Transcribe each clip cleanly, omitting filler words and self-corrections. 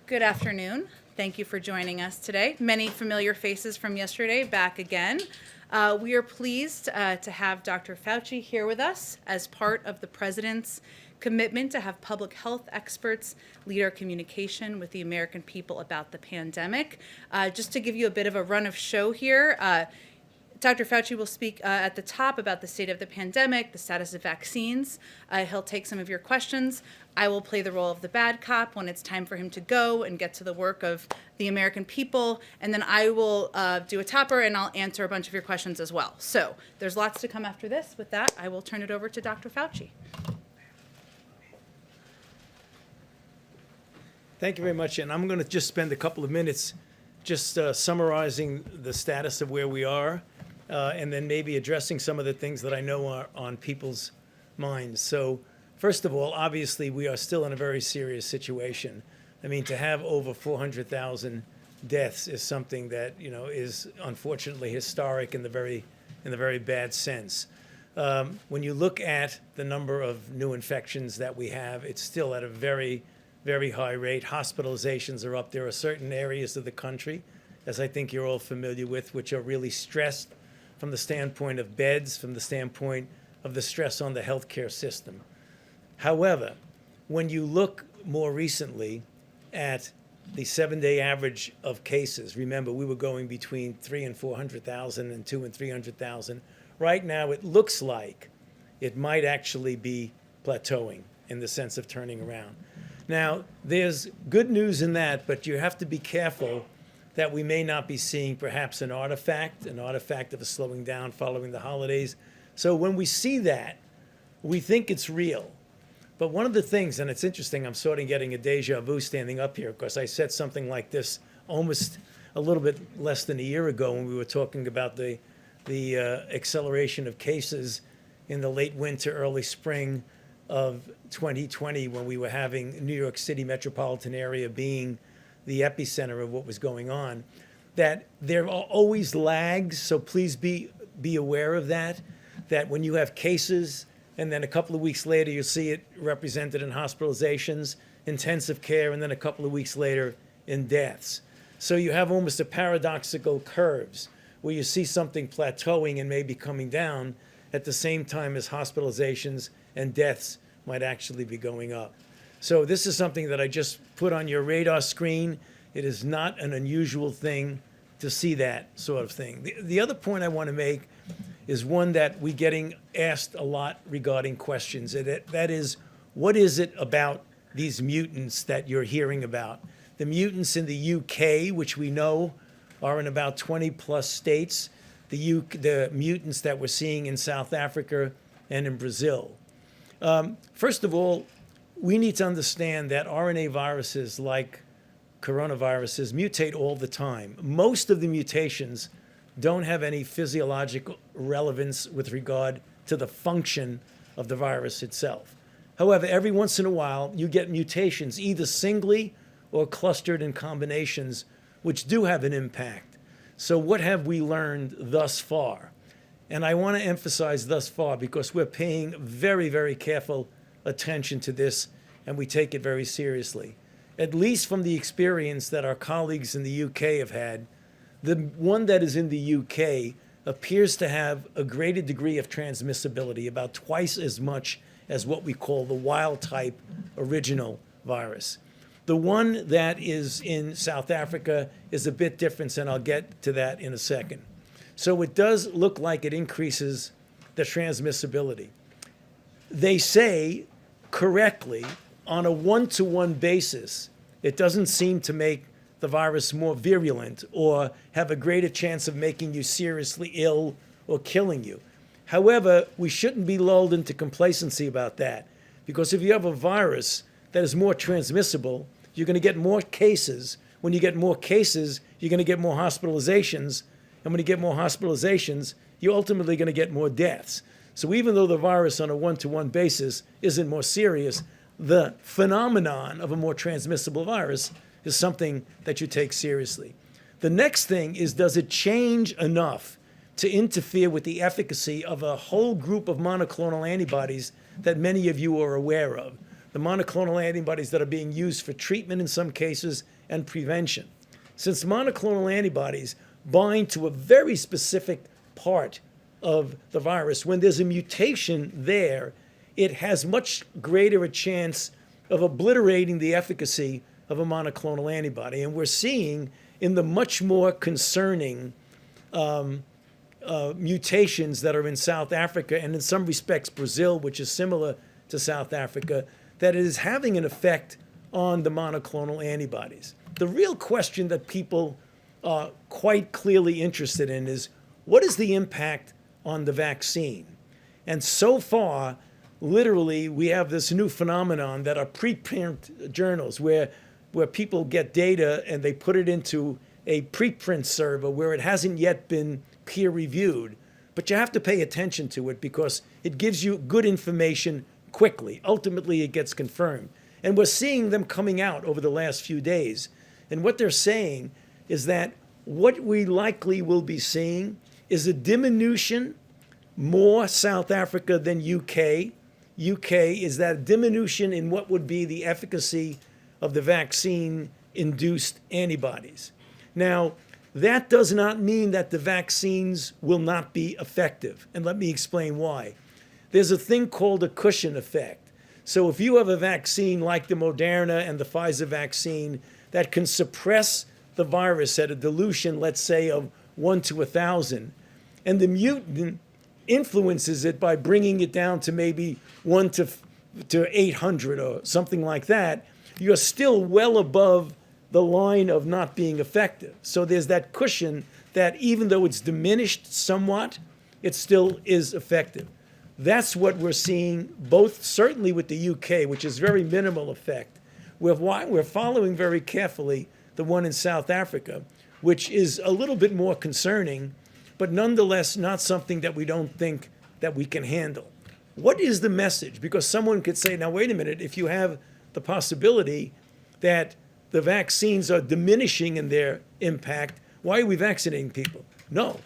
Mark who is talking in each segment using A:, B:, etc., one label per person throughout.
A: Good afternoon. Thank you for joining us today. Many familiar faces from yesterday back again. We are pleased to have Dr. Fauci here with us as part of the President's commitment to have public health experts lead our communication with the American people about the pandemic. Just to give you a bit of a run of show here, Dr. Fauci will speak at the top about the state of the pandemic, the status of vaccines. He'll take some of your questions. I will play the role of the bad cop when it's time for him to go and get to the work of the American people. And then I will do a topper and I'll answer a bunch of your questions as well. So there's lots to come after this. With that, I will turn it over to Dr. Fauci.
B: Thank you very much. And I'm going to just spend a couple of minutes just summarizing the status of where we are. And then maybe addressing some of the things that I know are on people's minds. So first of all, obviously, we are still in a very serious situation. I mean, to have over 400,000 deaths is something that, is unfortunately historic in the very bad sense. When you look at the number of new infections that we have, it's still at a very, very high rate. Hospitalizations are up. There are certain areas of the country, as I think you're all familiar with, which are really stressed from the standpoint of beds, from the standpoint of the stress on the healthcare system. However, when you look more recently at the 7-day average of cases, remember we were going between 300,000 and 400,000 and 200,000 and 300,000. Right now it looks like it might actually be plateauing in the sense of turning around. Now, there's good news in that, but you have to be careful that we may not be seeing perhaps an artifact of a slowing down following the holidays. So when we see that, we think it's real. But one of the things, and it's interesting, I'm sort of getting a deja vu standing up here because I said something like this almost a little bit less than a year ago when we were talking about the acceleration of cases in the late winter, early spring of 2020 when we were having New York City metropolitan area being the epicenter of what was going on, that there are always lags, so please be aware of that when you have cases and then a couple of weeks later you see it represented in hospitalizations, intensive care, and then a couple of weeks later in deaths. So you have almost a paradoxical curves where you see something plateauing and maybe coming down at the same time as hospitalizations and deaths might actually be going up. So this is something that I just put on your radar screen. It is not an unusual thing to see that sort of thing. The other point I want to make is one that we're getting asked a lot regarding questions. That is, what is it about these mutants that you're hearing about? The mutants in the UK, which we know are in about 20 plus states, the mutants that we're seeing in South Africa and in Brazil. First of all, we need to understand that RNA viruses like coronaviruses mutate all the time. Most of the mutations don't have any physiological relevance with regard to the function of the virus itself. However, every once in a while, you get mutations, either singly or clustered in combinations, which do have an impact. So what have we learned thus far? And I want to emphasize thus far because we're paying very, very careful attention to this, and we take it very seriously. At least from the experience that our colleagues in the UK have had, the one that is in the UK appears to have a greater degree of transmissibility, about twice as much as what we call the wild type original virus. The one that is in South Africa is a bit different, and I'll get to that in a second. So it does look like it increases the transmissibility. They say correctly, on a one-to-one basis, it doesn't seem to make the virus more virulent or have a greater chance of making you seriously ill or killing you. However, we shouldn't be lulled into complacency about that, because if you have a virus that is more transmissible, you're going to get more cases. When you get more cases, you're going to get more hospitalizations. And when you get more hospitalizations, you're ultimately going to get more deaths. So even though the virus on a one-to-one basis isn't more serious, the phenomenon of a more transmissible virus is something that you take seriously. The next thing is, does it change enough to interfere with the efficacy of a whole group of monoclonal antibodies that many of you are aware of? The monoclonal antibodies that are being used for treatment in some cases and prevention. Since monoclonal antibodies bind to a very specific part of the virus, when there's a mutation there, it has much greater a chance of obliterating the efficacy of a monoclonal antibody. And we're seeing in the much more concerning mutations that are in South Africa and in some respects Brazil, which is similar to South Africa, that it is having an effect on the monoclonal antibodies. The real question that people are quite clearly interested in is, what is the impact on the vaccine? And so far, literally, we have this new phenomenon that are preprint journals where people get data and they put it into a preprint server where it hasn't yet been peer reviewed. But you have to pay attention to it because it gives you good information quickly. Ultimately, it gets confirmed. And we're seeing them coming out over the last few days. And what they're saying is that what we likely will be seeing is a diminution, more South Africa than UK. UK is that diminution in what would be the efficacy of the vaccine-induced antibodies. Now, that does not mean that the vaccines will not be effective. And let me explain why. There's a thing called a cushion effect. So if you have a vaccine like the Moderna and the Pfizer vaccine that can suppress the virus at a dilution, let's say, of 1 to 1,000, and the mutant influences it by bringing it down to maybe 1 to 800 or something like that, you're still well above the line of not being effective. So there's that cushion that even though it's diminished somewhat, it still is effective. That's what we're seeing, both certainly with the UK, which is very minimal effect. We're following very carefully the one in South Africa, which is a little bit more concerning, but nonetheless not something that we don't think that we can handle. What is the message? Because someone could say, now wait a minute, if you have the possibility that the vaccines are diminishing in their impact, why are we vaccinating people? No.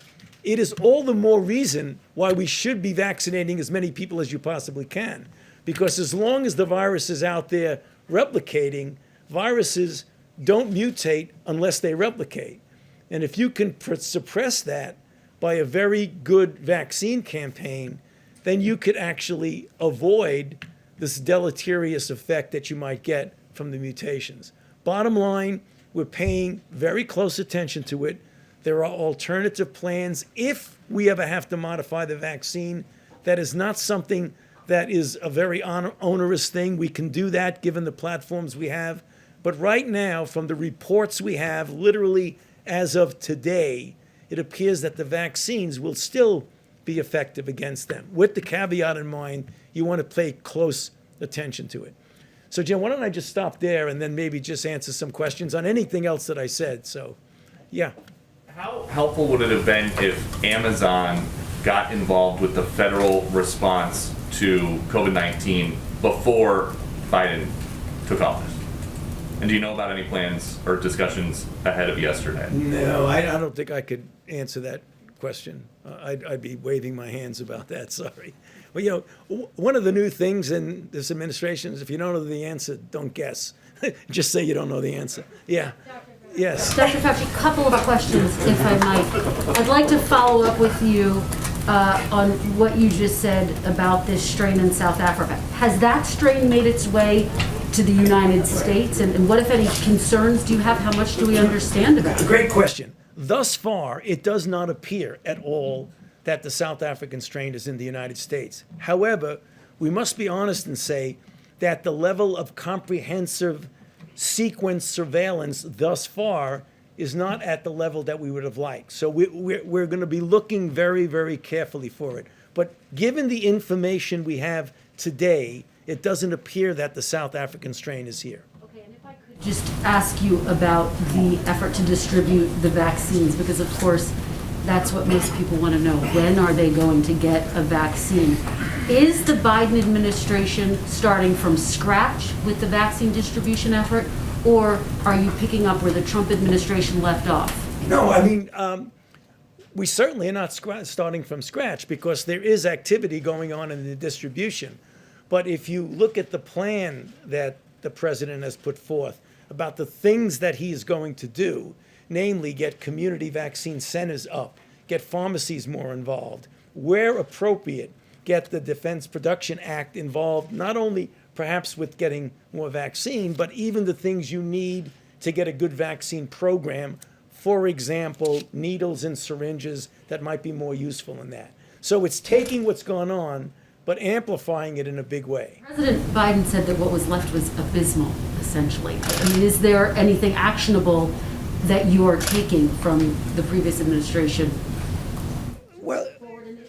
B: It is all the more reason why we should be vaccinating as many people as you possibly can. Because as long as the virus is out there replicating, viruses don't mutate unless they replicate. And if you can suppress that by a very good vaccine campaign, then you could actually avoid this deleterious effect that you might get from the mutations. Bottom line, we're paying very close attention to it. There are alternative plans. If we ever have to modify the vaccine, that is not something that is a very onerous thing. We can do that given the platforms we have. But right now, from the reports we have, literally as of today, it appears that the vaccines will still be effective against them. With the caveat in mind, you want to pay close attention to it. So, Jim, why don't I just stop there and then maybe just answer some questions on anything else that I said. So, yeah.
C: How helpful would it have been if Amazon got involved with the federal response to COVID-19 before Biden took office? And do you know about any plans or discussions ahead of yesterday?
B: No, I don't think I could answer that question. I'd be waving my hands about that, sorry. Well, you know, one of the new things in this administration is if you don't know the answer, don't guess. Just say you don't know the answer. Yeah. Yes.
D: Dr. Fauci, a couple of questions, if I might. I'd like to follow up with you on what you just said about this strain in South Africa. Has that strain made its way to the United States? And what, if any, concerns do you have? How much do we understand about it?
B: Great question. Thus far, it does not appear at all that the South African strain is in the United States. However, we must be honest and say that the level of comprehensive sequence surveillance thus far is not at the level that we would have liked. So we're going to be looking very, very carefully for it. But given the information we have today, it doesn't appear that the South African strain is here.
D: Okay, and if I could just ask you about the effort to distribute the vaccines, because of course that's what most people want to know. When are they going to get a vaccine? Is the Biden administration starting from scratch with the vaccine distribution effort, or are you picking up where the Trump administration left off?
B: No, I mean, we certainly are not starting from scratch because there is activity going on in the distribution. But if you look at the plan that the president has put forth, about the things that he is going to do, namely get community vaccine centers up, get pharmacies more involved, where appropriate, get the Defense Production Act involved, not only perhaps with getting more vaccine, but even the things you need to get a good vaccine program. For example, needles and syringes that might be more useful in that. So it's taking what's gone on, but amplifying it in a big way.
D: President Biden said that what was left was abysmal, essentially. I mean, is there anything actionable that you are taking from the previous administration?
B: Well,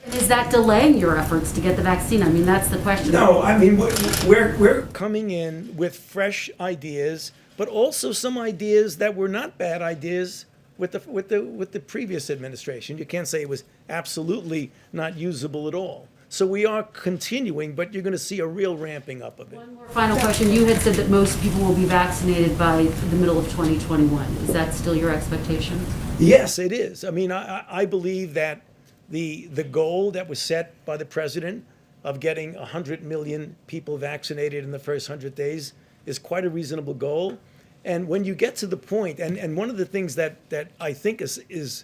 D: Is that delaying your efforts to get the vaccine? I mean, that's the question.
B: no, I mean, we're coming in with fresh ideas, but also some ideas that were not bad ideas with the previous administration. You can't say it was absolutely not usable at all. So we are continuing, but you're going to see a real ramping up of it.
D: One more final question. You had said that most people will be vaccinated by the middle of 2021. Is that still your expectation?
B: Yes, it is. I mean, I believe that the goal that was set by the president of getting 100 million people vaccinated in the first 100 days is quite a reasonable goal. And when you get to the point, and one of the things that I think is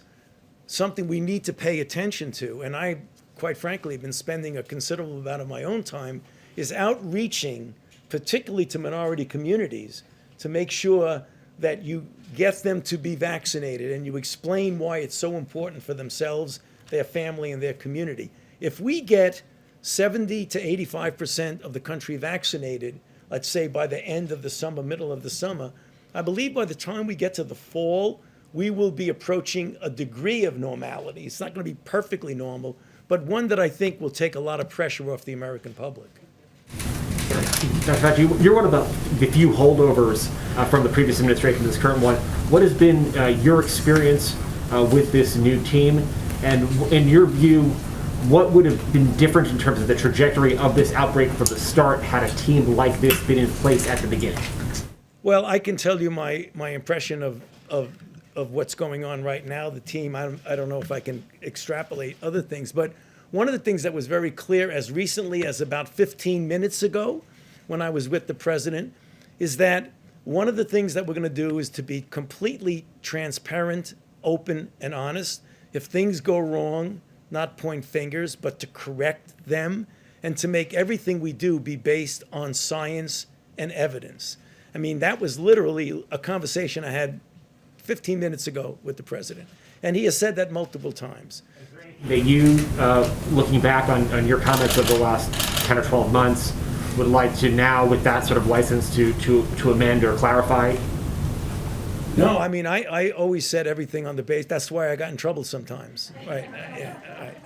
B: something we need to pay attention to, and I, quite frankly, have been spending a considerable amount of my own time, is outreaching, particularly to minority communities, to make sure that you get them to be vaccinated and you explain why it's so important for themselves, their family, and their community. If we get 70 to 85% of the country vaccinated, let's say by the end of the summer, middle of the summer, I believe by the time we get to the fall, we will be approaching a degree of normality. It's not going to be perfectly normal, but one that I think will take a lot of pressure off the American public.
E: Dr. Fauci, you're one of the few holdovers from the previous administration to this current one. What has been your experience with this new team? And in your view, what would have been different in terms of the trajectory of this outbreak from the start had a team like this been in place at the beginning?
B: Well, I can tell you my impression of what's going on right now. The team, I don't know if I can extrapolate other things, but one of the things that was very clear as recently as about 15 minutes ago when I was with the president is that one of the things that we're going to do is to be completely transparent, open, and honest. If things go wrong, not point fingers, but to correct them and to make everything we do be based on science and evidence. I mean, that was literally a conversation I had 15 minutes ago with the president. And he has said that multiple times.
E: That you, looking back on your comments of the last 10 or 12 months, would like to now, with that sort of license, to amend or clarify?
B: No, I mean, I always said everything on the base. That's why I got in trouble sometimes. Right. Yeah. Right.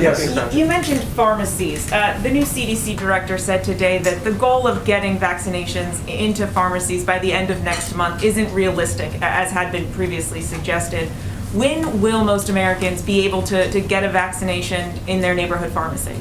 B: Yes.
F: You mentioned pharmacies. The new CDC director said today that the goal of getting vaccinations into pharmacies by the end of next month isn't realistic, as had been previously suggested. When will most Americans be able to get a vaccination in their neighborhood pharmacy?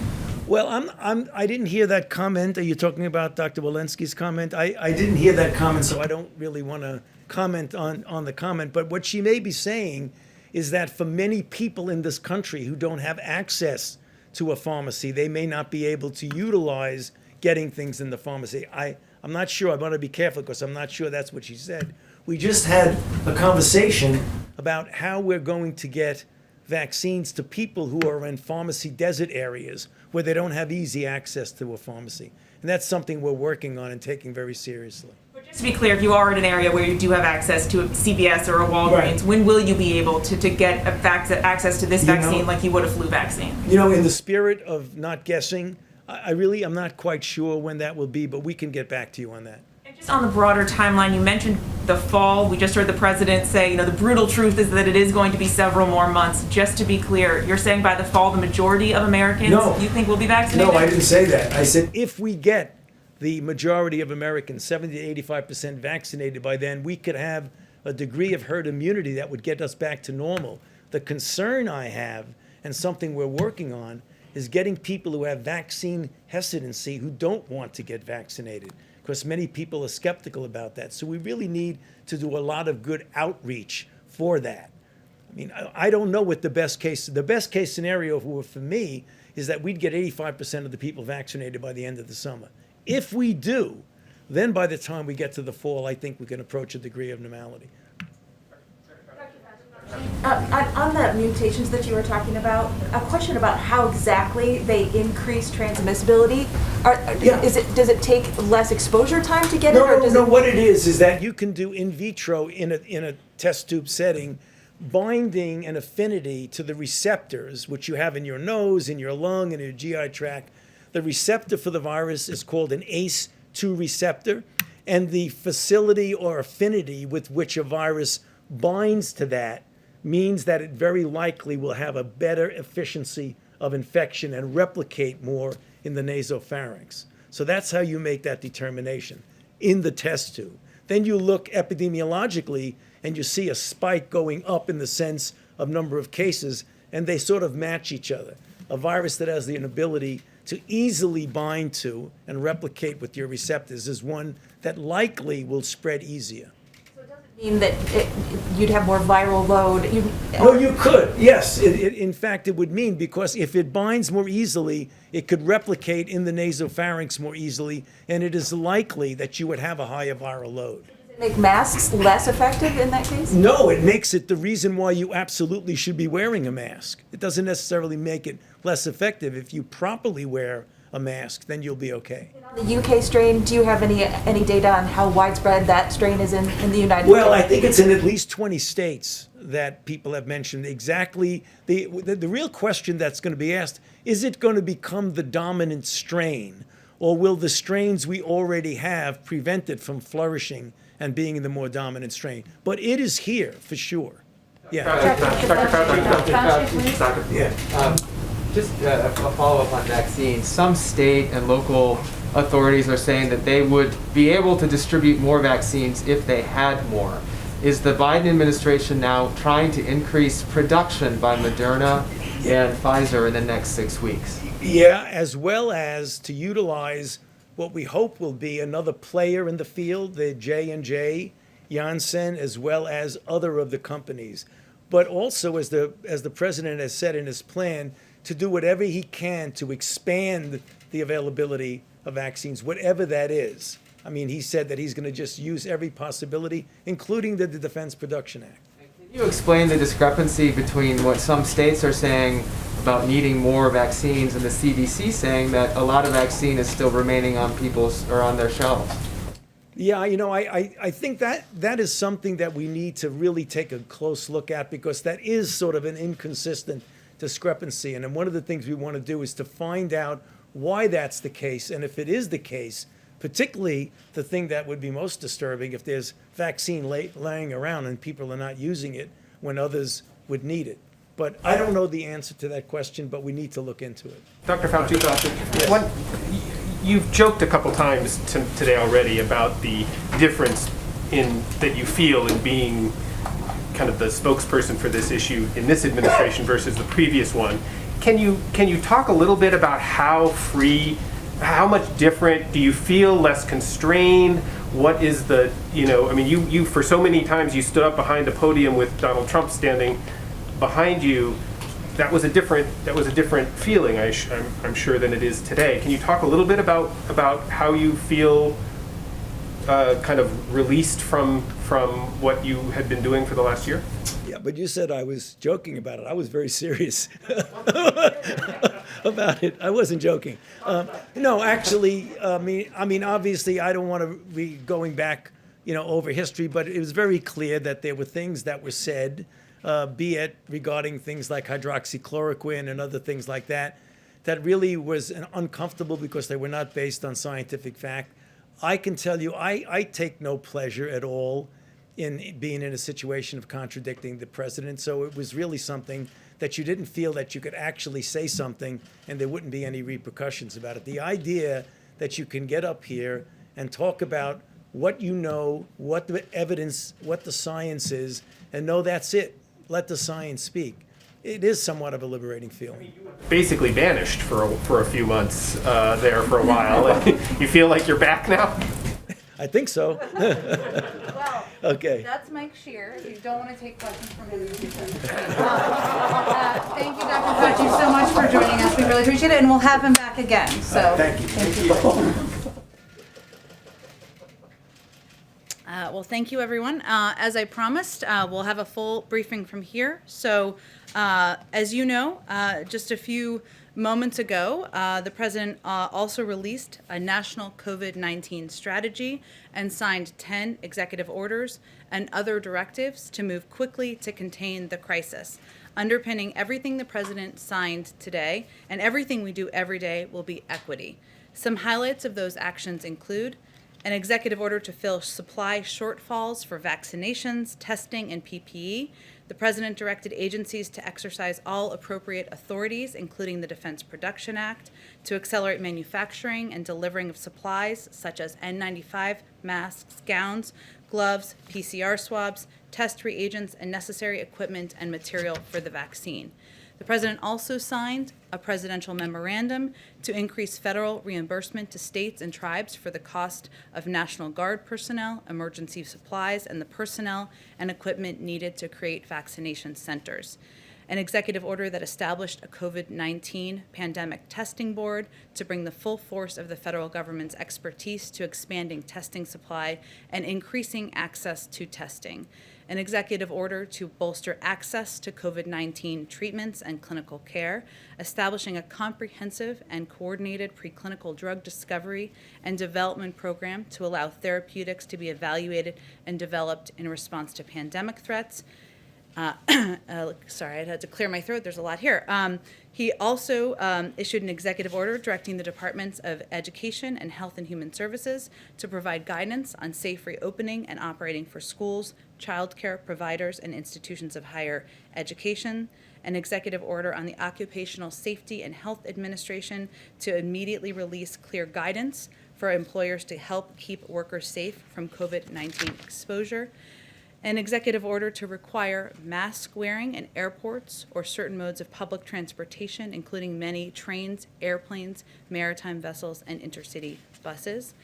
B: Well, I didn't hear that comment. Are you talking about Dr. Walensky's comment? I didn't hear that comment, so I don't really want to comment on the comment. But what she may be saying is that for many people in this country who don't have access to a pharmacy, they may not be able to utilize getting things in the pharmacy. I'm not sure. I want to be careful because I'm not sure that's what she said. We just had a conversation about how we're going to get vaccines to people who are in pharmacy desert areas where they don't have easy access to a pharmacy. And that's something we're working on and taking very seriously.
F: Just to be clear, if you are in an area where you do have access to a CVS or a Walgreens,
B: Right.
F: When will you be able to get access to this
B: You know-
F: vaccine like you would a flu vaccine?
B: You know, in the spirit of not guessing, I'm not quite sure when that will be, but we can get back to you on that.
F: And just on the broader timeline, you mentioned the fall. We just heard the president say, the brutal truth is that it is going to be several more months. Just to be clear, you're saying by the fall, the majority of Americans you think will be vaccinated?
B: No, I didn't say that. I said if we get the majority of Americans, 70 to 85% vaccinated by then, we could have a degree of herd immunity that would get us back to normal. The concern I have, and something we're working on, is getting people who have vaccine hesitancy who don't want to get vaccinated, because many people are skeptical about that. So we really need to do a lot of good outreach for that. I mean, I don't know what the best case scenario for me is that we'd get 85% of the people vaccinated by the end of the summer. If we do, Then by the time we get to the fall, I think we can approach a degree of normality.
G: On the mutations that you were talking about, a question about how exactly they increase transmissibility.
B: Yeah.
G: Does it take less exposure time to get it, or does
B: No,
G: it?
B: what it is that you can do in vitro in a test tube setting, binding an affinity to the receptors, which you have in your nose, in your lung, in your GI tract. The receptor for the virus is called an ACE2 receptor, and the facility or affinity with which a virus binds to that means that it very likely will have a better efficiency of infection and replicate more in the nasopharynx. So that's how you make that determination in the test tube. Then you look epidemiologically and you see a spike going up in the sense of number of cases, and they sort of match each other. A virus that has the ability to easily bind to and replicate with your receptors is one that likely will spread easier.
G: Mean that you'd have more viral load?
B: Oh, you could, yes. In fact, it would mean, because if it binds more easily, it could replicate in the nasopharynx more easily, and it is likely that you would have a higher viral load.
G: Make masks less effective in that case?
B: No, it makes it the reason why you absolutely should be wearing a mask. It doesn't necessarily make it less effective. If you properly wear a mask, then you'll be okay.
G: The UK strain, do you have any data on how widespread that strain is in the United States?
B: Well, I think it's in at least 20 states that people have mentioned exactly. The real question that's going to be asked, is it going to become the dominant strain, or will the strains we already have prevent it from flourishing and being the more dominant strain? But it is here for sure. Yeah.
H: Dr. Fauci.
B: Yeah.
H: Just a follow-up on vaccines. Some state and local authorities are saying that they would be able to distribute more vaccines if they had more. Is the Biden administration now trying to increase production by Moderna and Pfizer in the next 6 weeks?
B: Yeah, as well as to utilize what we hope will be another player in the field, the J&J, Janssen, as well as other of the companies. But also, as the president has said in his plan, to do whatever he can to expand the availability of vaccines, whatever that is. I mean, he said that he's going to just use every possibility, including the Defense Production Act.
H: Can you explain the discrepancy between what some states are saying about needing more vaccines and the CDC saying that a lot of vaccine is still remaining on people's or on their shelves?
B: Yeah, I think that is something that we need to really take a close look at, because that is sort of an inconsistent discrepancy. And then one of the things we want to do is to find out why that's the case. And if it is the case, particularly the thing that would be most disturbing, if there's vaccine laying around and people are not using it when others would need it. But I don't know the answer to that question, but we need to look into it.
I: Dr. Fauci, you've joked a couple times today already about the difference that you feel in being kind of the spokesperson for this issue in this administration versus the previous one. Can you talk a little bit about how much different do you feel, less constrained? What is the, you for so many times you stood up behind a podium with Donald Trump standing behind you. That was a different feeling, I'm sure, than it is today. Can you talk a little bit about how you feel kind of released from what you had been doing for the last year?
B: Yeah, but you said I was joking about it. I was very serious about it. I wasn't joking. No, actually, I mean, obviously, I don't want to be going back, over history, but it was very clear that there were things that were said, be it regarding things like hydroxychloroquine and other things like that, that really was uncomfortable because they were not based on scientific fact. I can tell you, I take no pleasure at all in being in a situation of contradicting the president. So it was really something that you didn't feel that you could actually say something and there wouldn't be any repercussions about it. The idea that you can get up here and talk about what you know, what the evidence, what the science is, and know that's it. Let the science speak. It is somewhat of a liberating feeling.
I: Basically vanished for a few months there for a while. You feel like you're back now?
B: I think so.
A: Well,
B: Okay.
A: that's Mike Shear. If you don't want to take questions from him in the future. Thank you, Dr. Fauci, so much for joining us. We really appreciate it, and we'll have him back again. So
B: Thank you.
A: Well, thank you, everyone. As I promised, we'll have a full briefing from here. So, as you know, just a few moments ago, the president also released a national COVID-19 strategy and signed 10 executive orders and other directives to move quickly to contain the crisis. Underpinning everything the president signed today and everything we do every day will be equity. Some highlights of those actions include an executive order to fill supply shortfalls for vaccinations, testing, and PPE. The president directed agencies to exercise all appropriate authorities, including the Defense Production Act, to accelerate manufacturing and delivering of supplies such as N95, masks, gowns, gloves, PCR swabs, test reagents, and necessary equipment and material for the vaccine. The president also signed a presidential memorandum to increase federal reimbursement to states and tribes for the cost of National Guard personnel, emergency supplies, and the personnel and equipment needed to create vaccination centers. An executive order that established a COVID-19 pandemic testing board to bring the full force of the federal government's expertise to expanding testing supply and increasing access to testing. An executive order to bolster access to COVID-19 treatments and clinical care, establishing a comprehensive and coordinated preclinical drug discovery and development program to allow therapeutics to be evaluated and developed in response to pandemic threats. Sorry, I had to clear my throat. There's a lot here. He also issued an executive order directing the Departments of Education and Health and Human Services to provide guidance on safe reopening and operating for schools, childcare providers, and institutions of higher education. An executive order on the Occupational Safety and Health Administration to immediately release clear guidance for employers to help keep workers safe from COVID-19 exposure. An executive order to require mask wearing in airports or certain modes of public transportation, including many trains, airplanes, maritime vessels, and intercity buses.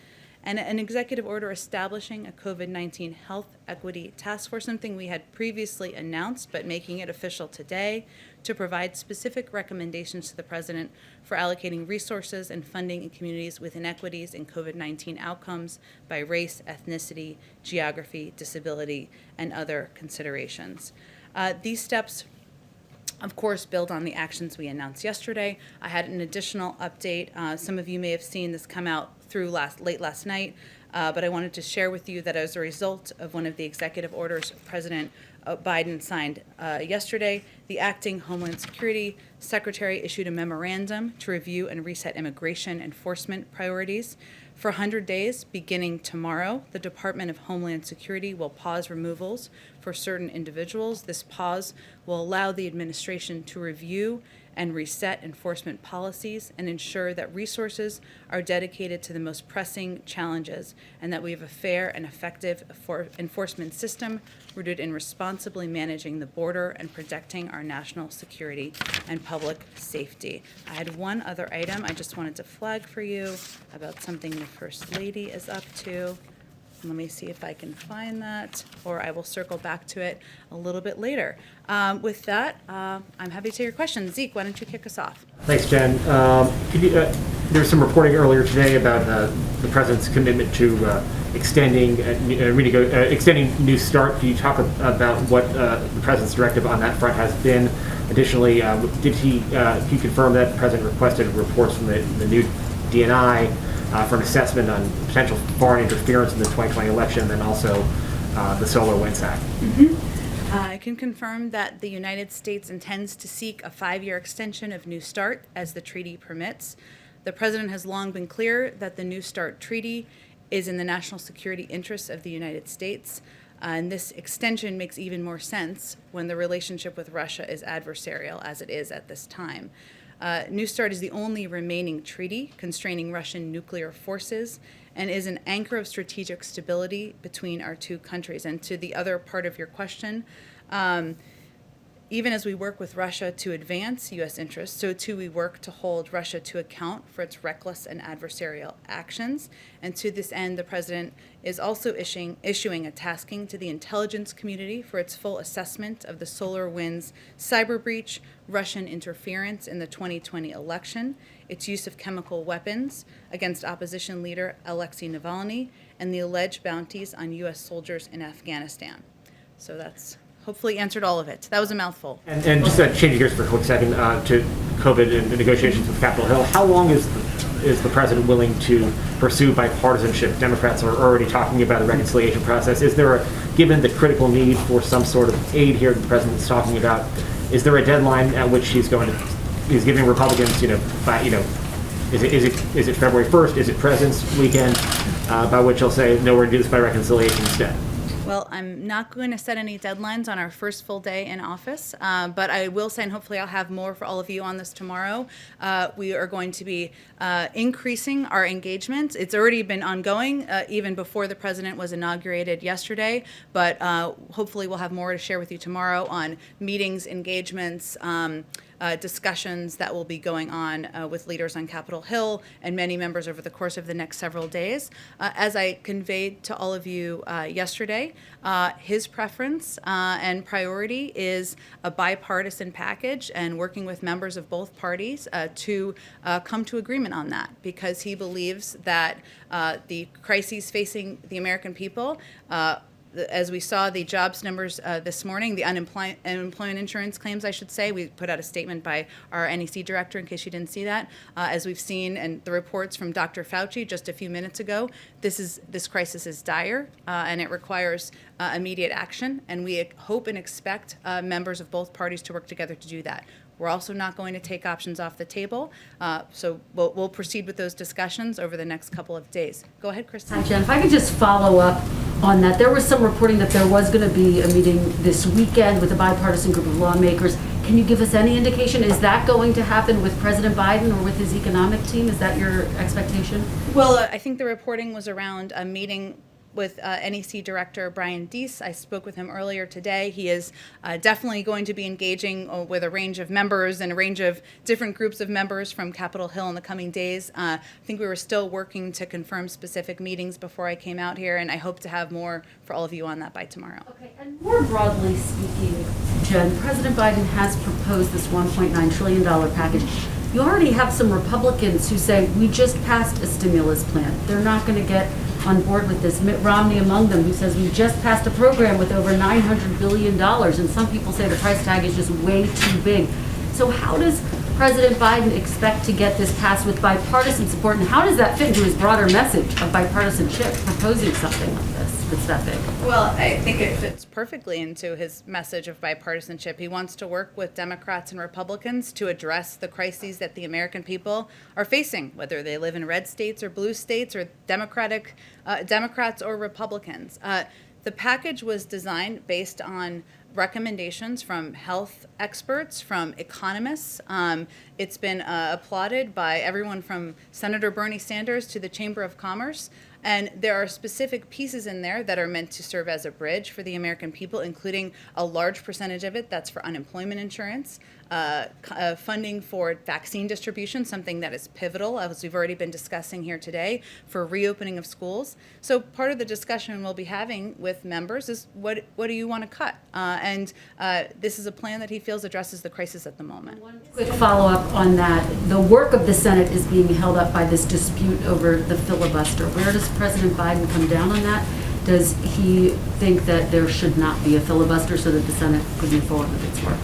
A: And an executive order establishing a COVID-19 health equity task force, something we had previously announced, but making it official today, to provide specific recommendations to the president for allocating resources and funding in communities with inequities in COVID-19 outcomes by race, ethnicity, geography, disability, and other considerations. These steps, of course, build on the actions we announced yesterday. I had an additional update. Some of you may have seen this come out through late last night, but I wanted to share with you that as a result of one of the executive orders President Biden signed yesterday, the acting Homeland Security Secretary issued a memorandum to review and reset immigration enforcement priorities. For 100 days, beginning tomorrow, the Department of Homeland Security will pause removals for certain individuals. This pause will allow the administration to review and reset enforcement policies and ensure that resources are dedicated to the most pressing challenges and that we have a fair and effective enforcement system rooted in responsibly managing the border and protecting our national security and public safety. I had one other item I just wanted to flag for you about something the First Lady is up to. Let me see if I can find that, or I will circle back to it a little bit later. With that, I'm happy to take your questions. Zeke, why don't you kick us off?
E: Thanks, Jen. There was some reporting earlier today about the president's commitment to extending New START. Can you talk about what the president's directive on that front has been? Additionally, can you confirm that the president requested reports from the new DNI for an assessment on potential foreign interference in the 2020 election, and then also the SolarWinds Act?
A: I can confirm that the United States intends to seek a 5-year extension of New START as the treaty permits. The president has long been clear that the New START treaty is in the national security interests of the United States. And this extension makes even more sense when the relationship with Russia is adversarial, as it is at this time. New START is the only remaining treaty constraining Russian nuclear forces and is an anchor of strategic stability between our two countries. And to the other part of your question, even as we work with Russia to advance U.S. interests, so too we work to hold Russia to account for its reckless and adversarial actions. And to this end, the president is also issuing a tasking to the intelligence community for its full assessment of the SolarWinds cyber breach, Russian interference in the 2020 election, its use of chemical weapons against opposition leader Alexei Navalny, and the alleged bounties on U.S. soldiers in Afghanistan. So that's hopefully answered all of it. That was a mouthful.
E: And just changing gears for a quick second to COVID and the negotiations with Capitol Hill, how long is the president willing to pursue bipartisanship? Democrats are already talking about a reconciliation process. Is there given the critical need for some sort of aid here that the president's talking about, is there a deadline at which he's giving Republicans, is it February 1st? Is it President's weekend, by which he'll say, no, we're going to do this by reconciliation instead?
A: Well, I'm not going to set any deadlines on our first full day in office, but I will say, and hopefully I'll have more for all of you on this tomorrow, we are going to be increasing our engagement. It's already been ongoing even before the president was inaugurated yesterday, but hopefully we'll have more to share with you tomorrow on meetings, engagements, discussions that will be going on with leaders on Capitol Hill and many members over the course of the next several days. As I conveyed to all of you yesterday, his preference and priority is a bipartisan package and working with members of both parties to come to agreement on that, because he believes that the crises facing the American people, as we saw the jobs numbers this morning, the unemployment insurance claims, I should say, we put out a statement by our NEC director in case you didn't see that. As we've seen, and the reports from Dr. Fauci just a few minutes ago, this crisis is dire and it requires immediate action. And we hope and expect members of both parties to work together to do that. We're also not going to take options off the table, so we'll proceed with those discussions over the next couple of days. Go ahead, Kristen.
D: Hi, Jen. If I could just follow up on that. There was some reporting that there was going to be a meeting this weekend with a bipartisan group of lawmakers. Can you give us any indication? Is that going to happen with President Biden or with his economic team? Is that your expectation?
A: Well, I think the reporting was around a meeting with NEC Director Brian Deese. I spoke with him earlier today. He is definitely going to be engaging with a range of members and a range of different groups of members from Capitol Hill in the coming days. I think we were still working to confirm specific meetings before I came out here, and I hope to have more for all of you on that by tomorrow.
D: Okay, and more broadly speaking, Jen, President Biden has proposed this $1.9 trillion package. You already have some Republicans who say, we just passed a stimulus plan. They're not going to get on board with this. Mitt Romney among them, who says we just passed a program with over $900 billion, and some people say the price tag is just way too big. So how does President Biden expect to get this passed with bipartisan support, and how does that fit into his broader message of bipartisanship, proposing something like this that's that big?
A: Well, I think it fits perfectly into his message of bipartisanship. He wants to work with Democrats and Republicans to address the crises that the American people are facing, whether they live in red states or blue states or Democrats or Republicans. The package was designed based on recommendations from health experts, from economists. It's been applauded by everyone from Senator Bernie Sanders to the Chamber of Commerce. And there are specific pieces in there that are meant to serve as a bridge for the American people, including a large percentage of it that's for unemployment insurance, funding for vaccine distribution, something that is pivotal, as we've already been discussing here today, for reopening of schools. So part of the discussion we'll be having with members is what do you want to cut? And this is a plan that he feels addresses the crisis at the moment.
D: One quick follow-up on that. The work of the Senate is being held up by this dispute over the filibuster. Where does President Biden come down on that? Does he think that there should not be a filibuster so that the Senate could move forward with its work?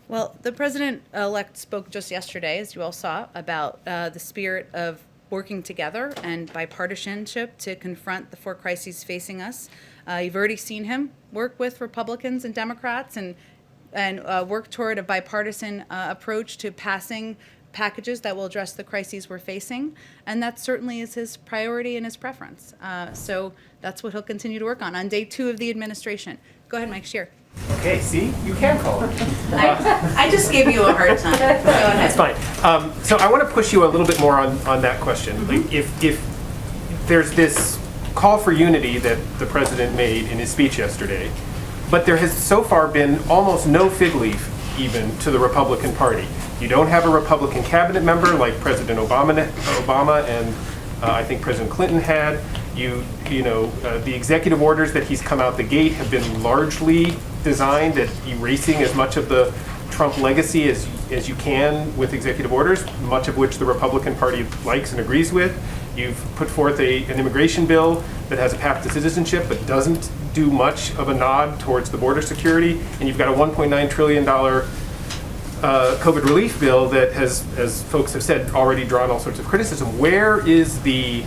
A: Well, the president-elect spoke just yesterday, as you all saw, about the spirit of working together and bipartisanship to confront the four crises facing us. You've already seen him work with Republicans and Democrats and work toward a bipartisan approach to passing packages that will address the crises we're facing, and that certainly is his priority and his preference. So that's what he'll continue to work on day 2 of the administration. Go ahead, Mike Scheer.
I: Okay, see, you can call her.
A: I just gave you a hard time. Go ahead.
I: That's fine. So I want to push you a little bit more on that question. Like, if there's this call for unity that the president made in his speech yesterday, but there has so far been almost no fig leaf even to the Republican Party. You don't have a Republican cabinet member like President Obama and I think President Clinton had. The executive orders that he's come out the gate have been largely designed at erasing as much of the Trump legacy as you can with executive orders, much of which the Republican Party likes and agrees with. You've put forth an immigration bill that has a path to citizenship but doesn't do much of a nod towards the border security. And you've got a $1.9 trillion COVID relief bill that has, as folks have said, already drawn all sorts of criticism. Where is the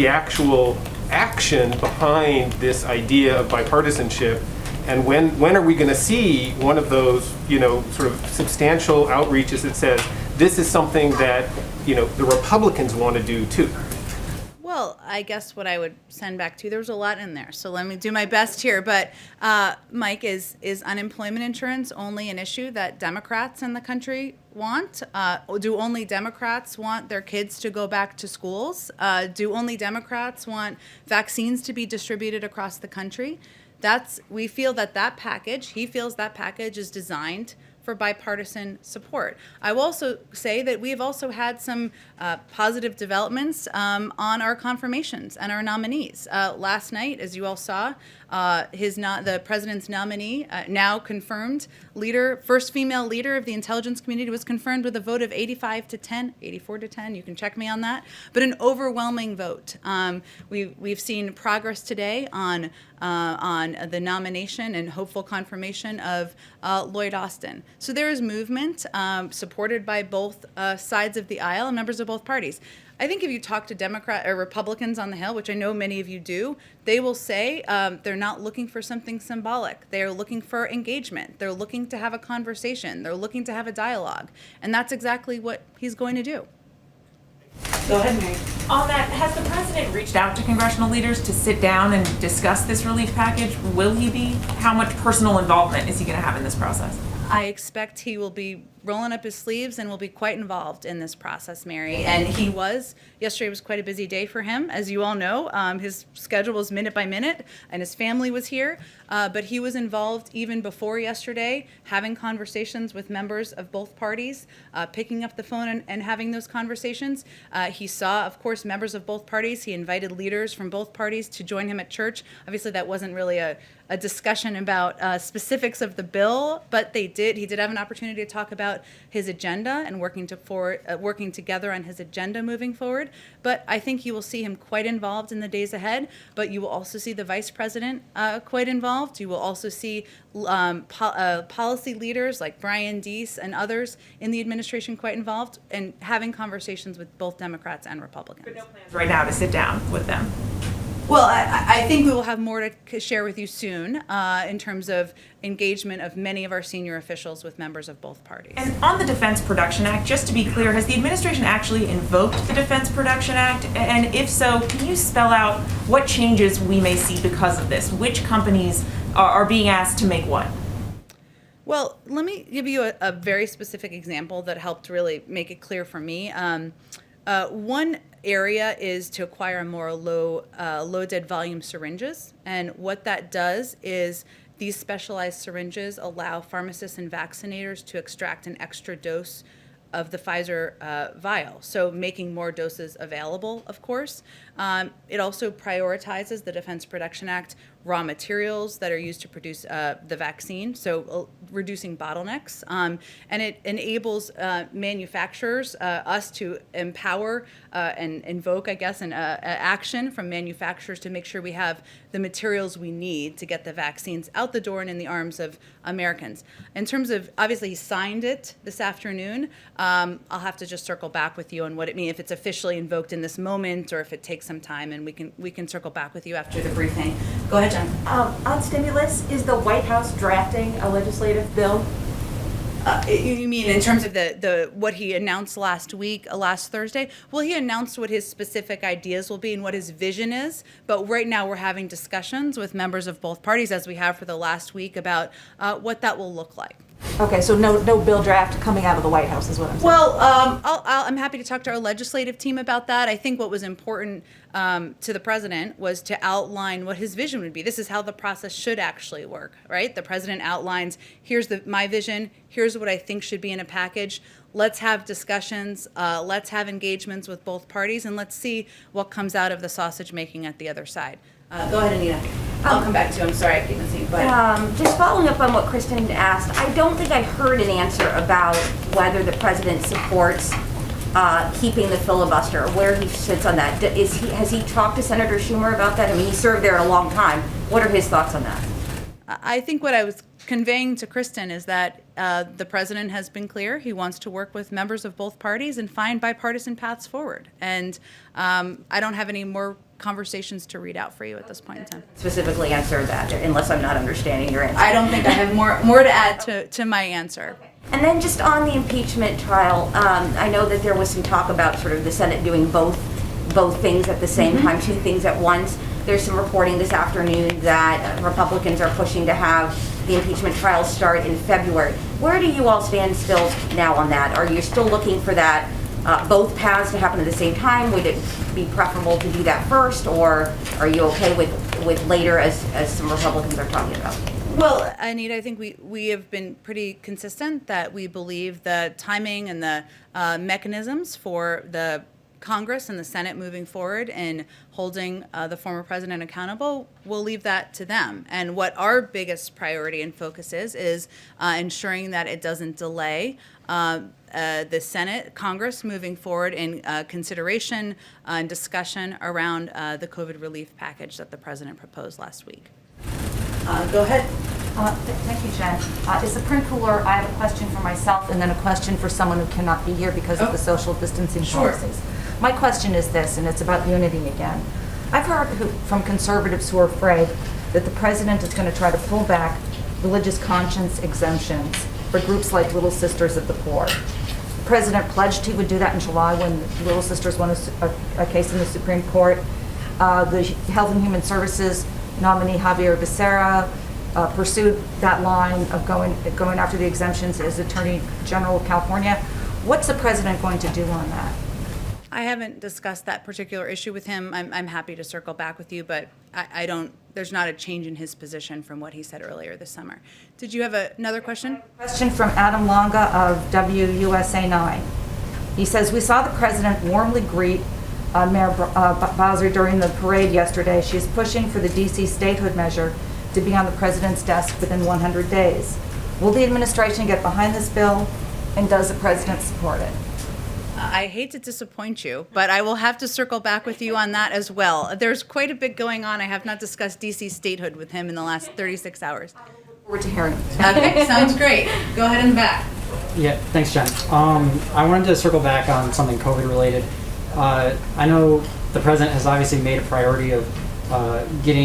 I: actual action behind this idea of bipartisanship? And when are we going to see one of those, sort of substantial outreaches that says this is something that, the Republicans want to do too?
A: Well, I guess what I would send back to you, there was a lot in there, so let me do my best here. But Mike, is unemployment insurance only an issue that Democrats in the country want? Do only Democrats want their kids to go back to schools? Do only Democrats want vaccines to be distributed across the country? He feels that package is designed for bipartisan support. I will also say that we've also had some positive developments on our confirmations and our nominees. Last night, as you all saw, the president's nominee, now confirmed leader, first female leader of the intelligence community, was confirmed with a vote of 84 to 10. You can check me on that, but an overwhelming vote. We've seen progress today on the nomination and hopeful confirmation of Lloyd Austin. So there is movement supported by both sides of the aisle and members of both parties. I think if you talk to Democrat or Republicans on the Hill, which I know many of you do, they will say they're not looking for something symbolic. They are looking for engagement. They're looking to have a conversation. They're looking to have a dialogue. And that's exactly what he's going to do.
F: Go ahead, Mary. On that, has the president reached out to congressional leaders to sit down and discuss this relief package? Will he be? How much personal involvement is he going to have in this process?
A: I expect he will be rolling up his sleeves and will be quite involved in this process, Mary. And yesterday was quite a busy day for him, as you all know. His schedule was minute by minute, and his family was here. But he was involved even before yesterday, having conversations with members of both parties, picking up the phone and having those conversations. He saw, of course, members of both parties. He invited leaders from both parties to join him at church. Obviously, that wasn't really a discussion about specifics of the bill, but he did have an opportunity to talk about his agenda and working together on his agenda moving forward. But I think you will see him quite involved in the days ahead, but you will also see the vice president quite involved. You will also see policy leaders like Brian Deese and others in the administration quite involved and having conversations with both Democrats and Republicans.
F: But no plans right now to sit down with them.
A: Well, I think we will have more to share with you soon in terms of engagement of many of our senior officials with members of both parties.
F: And on the Defense Production Act, just to be clear, has the administration actually invoked the Defense Production Act? And if so, can you spell out what changes we may see because of this? Which companies are being asked to make what?
A: Well, let me give you a very specific example that helped really make it clear for me. One area is to acquire more low dead volume syringes. And what that does is these specialized syringes allow pharmacists and vaccinators to extract an extra dose of the Pfizer vial, so making more doses available, of course. It also prioritizes the Defense Production Act raw materials that are used to produce the vaccine, so reducing bottlenecks. And it enables manufacturers, us to empower and invoke, I guess, an action from manufacturers to make sure we have the materials we need to get the vaccines out the door and in the arms of Americans. In terms of, obviously, he signed it this afternoon. I'll have to just circle back with you on what it means, if it's officially invoked in this moment or if it takes some time, and we can circle back with you after the briefing. Go ahead, John.
G: On stimulus, is the White House drafting a legislative bill?
A: You mean in terms of the what he announced last Thursday? Well, he announced what his specific ideas will be and what his vision is. But right now we're having discussions with members of both parties, as we have for the last week, about what that will look like.
G: Okay, so no bill draft coming out of the White House is what I'm saying.
A: Well, I'm happy to talk to our legislative team about that. I think what was important to the president was to outline what his vision would be. This is how the process should actually work, right? The president outlines, here's my vision, here's what I think should be in a package. Let's have discussions, let's have engagements with both parties, and let's see what comes out of the sausage making at the other side. Go ahead, Anita. I'll come back to you. I'm sorry, I keep missing.
J: Just following up on what Kristen asked, I don't think I heard an answer about whether the president supports keeping the filibuster, where he sits on that. Has he talked to Senator Schumer about that? I mean, he served there a long time. What are his thoughts on that?
A: I think what I was conveying to Kristen is that the president has been clear. He wants to work with members of both parties and find bipartisan paths forward. And I don't have any more conversations to read out for you at this point in time.
J: Specifically answer that, unless I'm not understanding your answer.
A: I don't think I have more to add to my answer.
J: And then just on the impeachment trial, I know that there was some talk about sort of the Senate doing both things at the same time, two things at once. There's some reporting this afternoon that Republicans are pushing to have the impeachment trial start in February. Where do you all stand still now on that? Are you still looking for that both paths to happen at the same time? Would it be preferable to do that first, or are you okay with later, as some Republicans are talking about?
A: Well, Anita, I think we have been pretty consistent that we believe the timing and the mechanisms for the Congress and the Senate moving forward and holding the former president accountable, we'll leave that to them. And what our biggest priority and focus is ensuring that it doesn't delay the Senate, Congress moving forward in consideration and discussion around the COVID relief package that the president proposed last week. Go ahead.
K: Thank you, Jen. Is the print cooler, I have a question for myself and then a question for someone who cannot be here because of the social distancing policies. My question is this, and it's about unity again. I've heard from conservatives who are afraid that the president is going to try to pull back religious conscience exemptions for groups like Little Sisters of the Poor. The president pledged he would do that in July when Little Sisters won a case in the Supreme Court. The Health and Human Services nominee Javier Becerra pursued that line of going after the exemptions as Attorney General of California. What's the president going to do on that?
A: I haven't discussed that particular issue with him. I'm happy to circle back with you, but I don't, there's not a change in his position from what he said earlier this summer. Did you have another question?
K: Question from Adam Longa of WUSA 9. He says, we saw the president warmly greet Mayor Bowser during the parade yesterday. She's pushing for the D.C. statehood measure to be on the president's desk within 100 days. Will the administration get behind this bill, and does the president support it?
A: I hate to disappoint you, but I will have to circle back with you on that as well. There's quite a bit going on. I have not discussed D.C. statehood with him in the last 36 hours.
K: I look forward to hearing it.
A: Okay, sounds great. Go ahead in the back.
L: Yeah, thanks, Jen. I wanted to circle back on something COVID related. I know the president has obviously made a priority of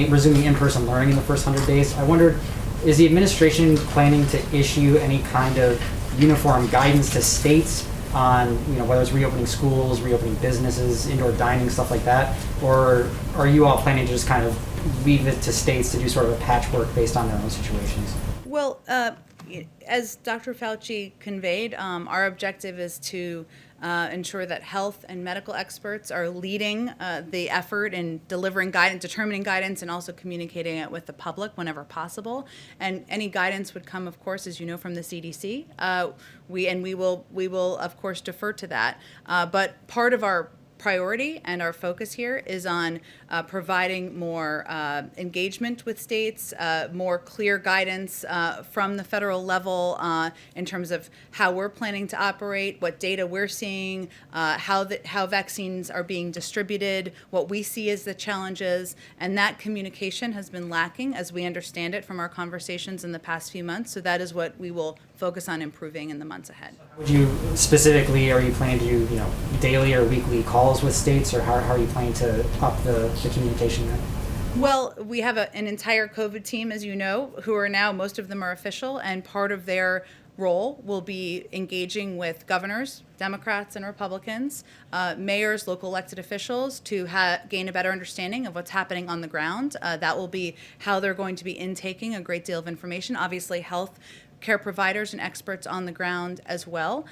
L: resuming in-person learning in the first 100 days. I wondered, is the administration planning to issue any kind of uniform guidance to states on, whether it's reopening schools, reopening businesses, indoor dining, stuff like that? Or are you all planning to just kind of leave it to states to do sort of a patchwork based on their own situations?
A: Well, as Dr. Fauci conveyed, our objective is to ensure that health and medical experts are leading the effort in delivering guidance, determining guidance, and also communicating it with the public whenever possible. And any guidance would come, of course, as you know, from the CDC. We will, of course, defer to that. But part of our priority and our focus here is on providing more engagement with states, more clear guidance from the federal level in terms of how we're planning to operate, what data we're seeing, how vaccines are being distributed, what we see as the challenges, and that communication has been lacking as we understand it from our conversations in the past few months. So that is what we will focus on improving in the months ahead.
L: Would you specifically, are you planning to do, daily or weekly calls with states, or how are you planning to up the communication there?
A: Well, we have an entire COVID team, as you know, who are now, most of them are official, and part of their role will be engaging with governors, Democrats and Republicans, mayors, local elected officials to gain a better understanding of what's happening on the ground. That will be how they're going to be intaking a great deal of information. Obviously, health care providers and experts on the ground as well.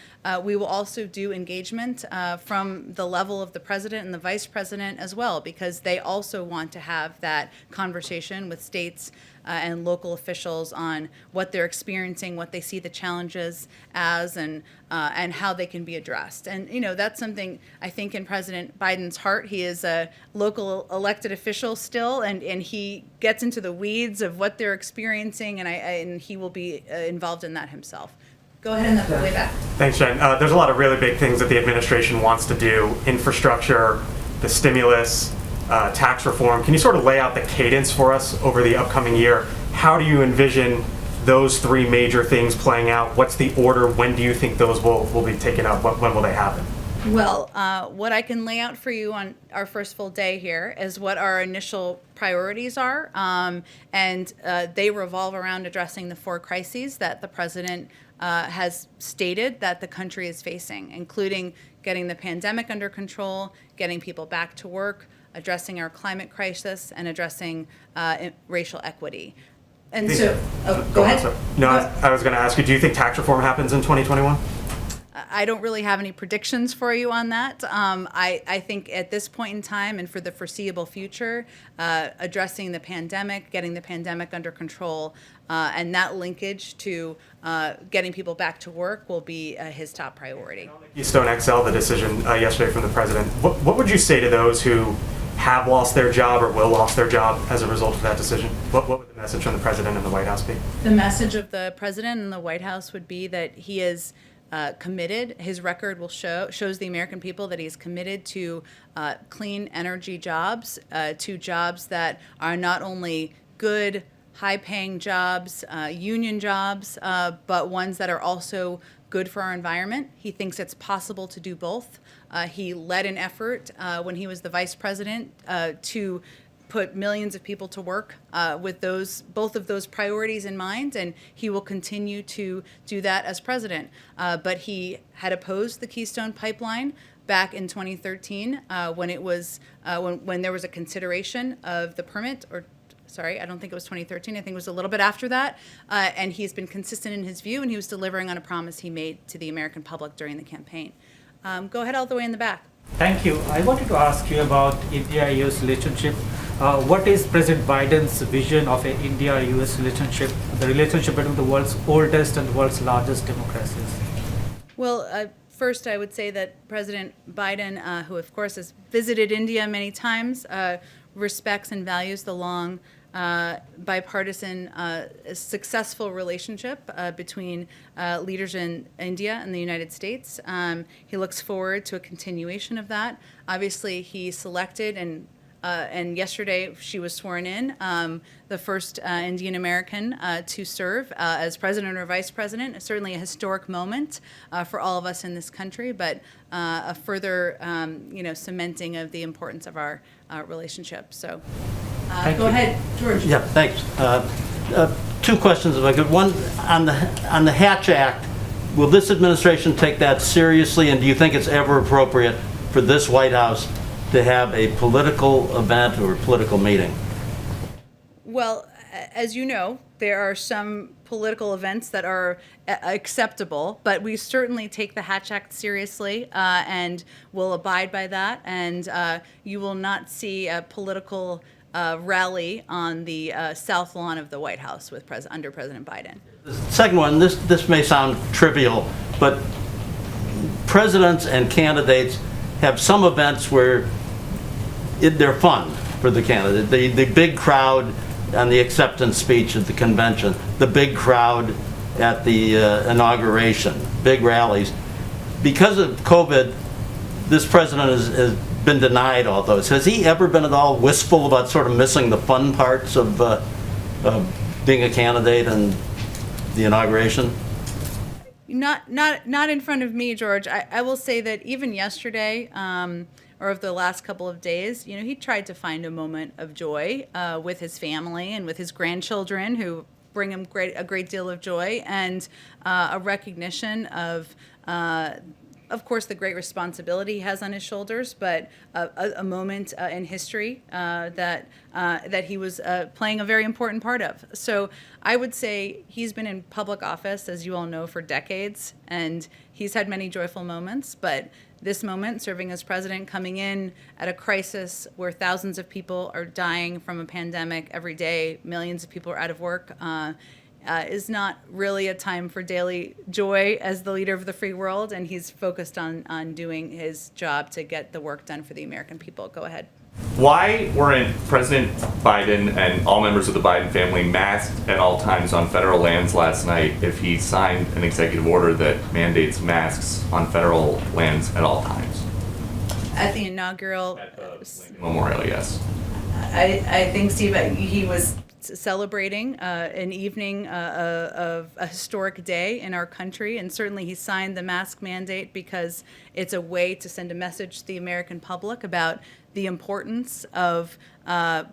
A: We will also do engagement from the level of the president and the vice president as well, because they also want to have that conversation with states and local officials on what they're experiencing, what they see the challenges as, and how they can be addressed. And that's something I think in President Biden's heart. He is a local elected official still, and he gets into the weeds of what they're experiencing, and he will be involved in that himself. Go ahead and then go way back.
E: Thanks, Jen. There's a lot of really big things that the administration wants to do: infrastructure, the stimulus, tax reform. Can you sort of lay out the cadence for us over the upcoming year? How do you envision those three major things playing out? What's the order? When do you think those will be taken up? When will they happen?
A: Well, what I can lay out for you on our first full day here is what our initial priorities are, and they revolve around addressing the 4 crises that the president has stated that the country is facing, including getting the pandemic under control, getting people back to work, addressing our climate crisis, and addressing racial equity. And so, go ahead.
E: Sorry. No, I was going to ask you, do you think tax reform happens in 2021?
A: I don't really have any predictions for you on that. I think at this point in time and for the foreseeable future, addressing the pandemic, getting the pandemic under control, and that linkage to getting people back to work will be his top priority.
E: Keystone XL, the decision yesterday from the president. What would you say to those who have lost their job or will lose their job as a result of that decision? What would the message from the president and the White House be?
A: The message of the president and the White House would be that he is committed. His record will shows the American people that he is committed to clean energy jobs, to jobs that are not only good, high-paying jobs, union jobs, but ones that are also good for our environment. He thinks it's possible to do both. He led an effort when he was the vice president to put millions of people to work with both of those priorities in mind, and he will continue to do that as president. But he had opposed the Keystone Pipeline back in 2013 when it was when there was a consideration of the permit, or sorry, I don't think it was 2013. I think it was a little bit after that. And he's been consistent in his view, and he was delivering on a promise he made to the American public during the campaign. Go ahead all the way in the back.
M: Thank you. I wanted to ask you about India-US relationship. What is President Biden's vision of an India-US relationship, the relationship between the world's oldest and the world's largest democracies?
A: Well, first I would say that President Biden, who of course has visited India many times, respects and values the long bipartisan, successful relationship between leaders in India and the United States. He looks forward to a continuation of that. Obviously, he selected and yesterday she was sworn in, the first Indian American to serve as president or vice president. It's certainly a historic moment for all of us in this country, but a further, cementing of the importance of our relationship. So, go ahead, George.
N: Yeah, thanks. 2 questions, if I could. One on the Hatch Act. Will this administration take that seriously, and do you think it's ever appropriate for this White House to have a political event or a political meeting?
A: Well, as you know, there are some political events that are acceptable, but we certainly take the Hatch Act seriously and will abide by that. And you will not see a political rally on the south lawn of the White House with under President Biden.
N: The second one, this may sound trivial, but presidents and candidates have some events where they're fun for the candidate. The big crowd on the acceptance speech at the convention, the big crowd at the inauguration, big rallies. Because of COVID, this president has been denied all those. Has he ever been at all wistful about sort of missing the fun parts of being a candidate and the inauguration?
A: Not in front of me, George. I will say that even yesterday, or of the last couple of days, he tried to find a moment of joy with his family and with his grandchildren, who bring him a great deal of joy, and a recognition of course, the great responsibility he has on his shoulders, but a moment in history that he was playing a very important part of. So I would say he's been in public office, as you all know, for decades, and he's had many joyful moments, but this moment, serving as president, coming in at a crisis where thousands of people are dying from a pandemic every day, millions of people are out of work, is not really a time for daily joy as the leader of the free world, and he's focused on doing his job to get the work done for the American people. Go ahead.
C: Why weren't President Biden and all members of the Biden family masked at all times on federal lands last night if he signed an executive order that mandates masks on federal lands at all times?
A: At the inaugural
C: Memorial, yes.
A: I think, Steve, he was celebrating an evening of a historic day in our country, and certainly he signed the mask mandate because it's a way to send a message to the American public about the importance of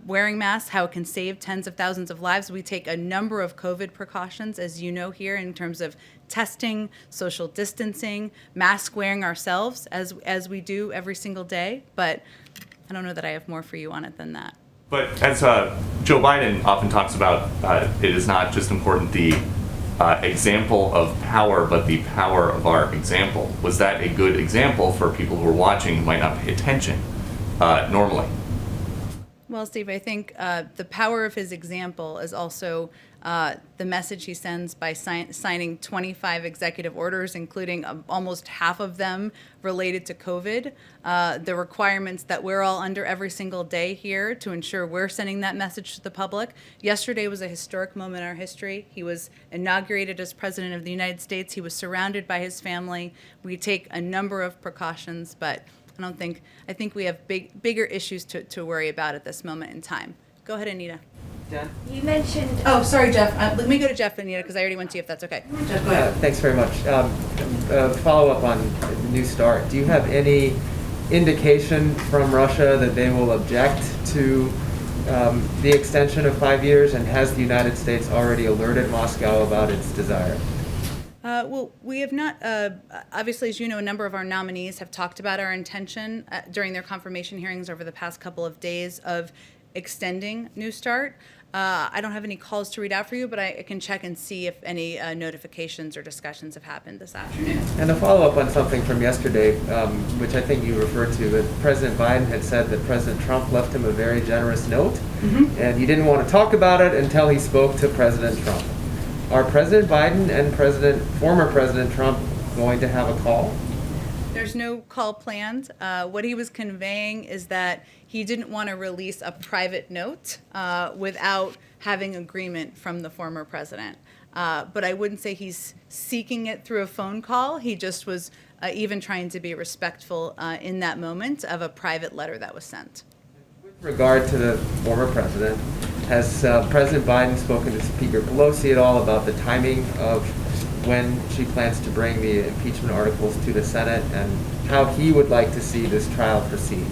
A: wearing masks, how it can save tens of thousands of lives. We take a number of COVID precautions, as you know here, in terms of testing, social distancing, mask wearing ourselves, as we do every single day. But I don't know that I have more for you on it than that.
C: But as Joe Biden often talks about, it is not just important the example of power, but the power of our example. Was that a good example for people who are watching who might not pay attention normally?
A: Well, Steve, I think the power of his example is also the message he sends by signing 25 executive orders, including almost half of them related to COVID. The requirements that we're all under every single day here to ensure we're sending that message to the public. Yesterday was a historic moment in our history. He was inaugurated as President of the United States. He was surrounded by his family. We take a number of precautions, but I think we have bigger issues to worry about at this moment in time. Go ahead, Anita.
H: Jen?
J: You mentioned.
A: Oh, sorry, Jeff. Let me go to Jeff, Anita, because I already went to you, if that's okay. Jeff, go ahead.
H: Thanks very much. Follow up on New START. Do you have any indication from Russia that they will object to the extension of 5 years, and has the United States already alerted Moscow about its desire?
A: Well, we have not, obviously, as you know, a number of our nominees have talked about our intention during their confirmation hearings over the past couple of days of extending New START. I don't have any calls to read out for you, but I can check and see if any notifications or discussions have happened this afternoon.
H: And a follow-up on something from yesterday, which I think you referred to, that President Biden had said that President Trump left him a very generous note, and he didn't want to talk about it until he spoke to President Trump. Are President Biden and former President Trump going to have a call?
A: There's no call planned. What he was conveying is that he didn't want to release a private note without having agreement from the former president. But I wouldn't say he's seeking it through a phone call. He just was even trying to be respectful in that moment of a private letter that was sent.
H: With regard to the former president, has President Biden spoken to Speaker Pelosi at all about the timing of when she plans to bring the impeachment articles to the Senate, and how he would like to see this trial proceed?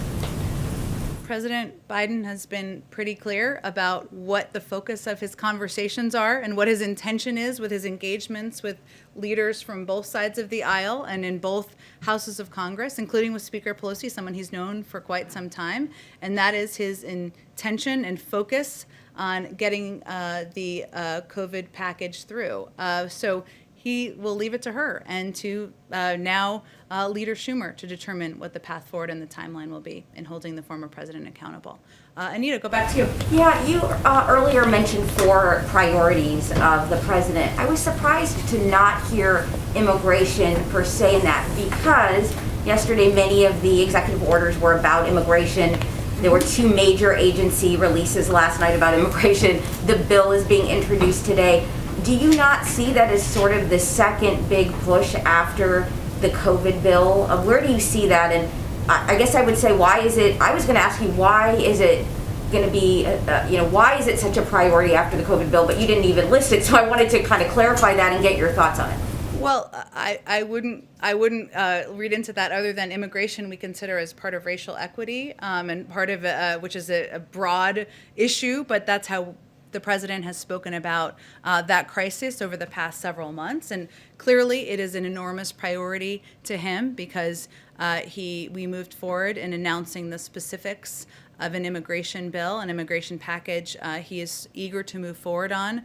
A: President Biden has been pretty clear about what the focus of his conversations are and what his intention is with his engagements with leaders from both sides of the aisle and in both houses of Congress, including with Speaker Pelosi, someone he's known for quite some time. And that is his intention and focus on getting the COVID package through. So he will leave it to her and to now Leader Schumer to determine what the path forward and the timeline will be in holding the former president accountable. Anita, go back to you.
J: Yeah, you earlier mentioned 4 priorities of the president. I was surprised to not hear immigration per se in that, because yesterday many of the executive orders were about immigration. There were 2 major agency releases last night about immigration. The bill is being introduced today. Do you not see that as sort of the second big push after the COVID bill? Where do you see that? And I guess I would say, why is it, I was going to ask you, why is it going to be, why is it such a priority after the COVID bill, but you didn't even list it. So I wanted to kind of clarify that and get your thoughts on it.
A: Well, I wouldn't read into that other than immigration we consider as part of racial equity and part of which is a broad issue, but that's how the president has spoken about that crisis over the past several months. And clearly it is an enormous priority to him because we moved forward in announcing the specifics of an immigration bill, an immigration package he is eager to move forward on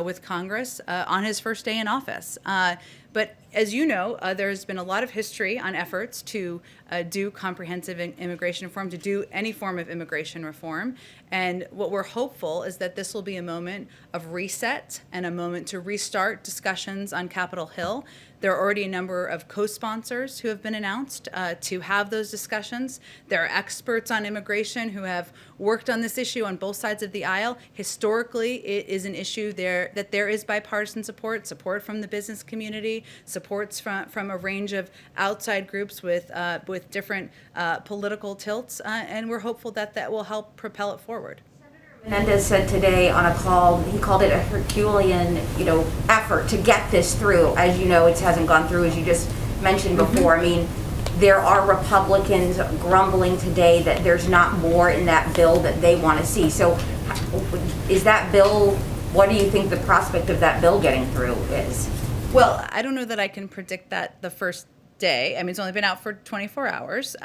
A: with Congress on his first day in office. But as you know, there's been a lot of history on efforts to do comprehensive immigration reform, to do any form of immigration reform. And what we're hopeful is that this will be a moment of reset and a moment to restart discussions on Capitol Hill. There are already a number of co-sponsors who have been announced to have those discussions. There are experts on immigration who have worked on this issue on both sides of the aisle. Historically, it is an issue that there is bipartisan support from the business community, supports from a range of outside groups with different political tilts, and we're hopeful that that will help propel it forward.
J: Menendez said today on a call, he called it a Herculean, effort to get this through. As you know, it hasn't gone through, as you just mentioned before. I mean, there are Republicans grumbling today that there's not more in that bill that they want to see. So is that bill, what do you think the prospect of that bill getting through is?
A: Well, I don't know that I can predict that the first day. I mean, it's only been out for 24 hours.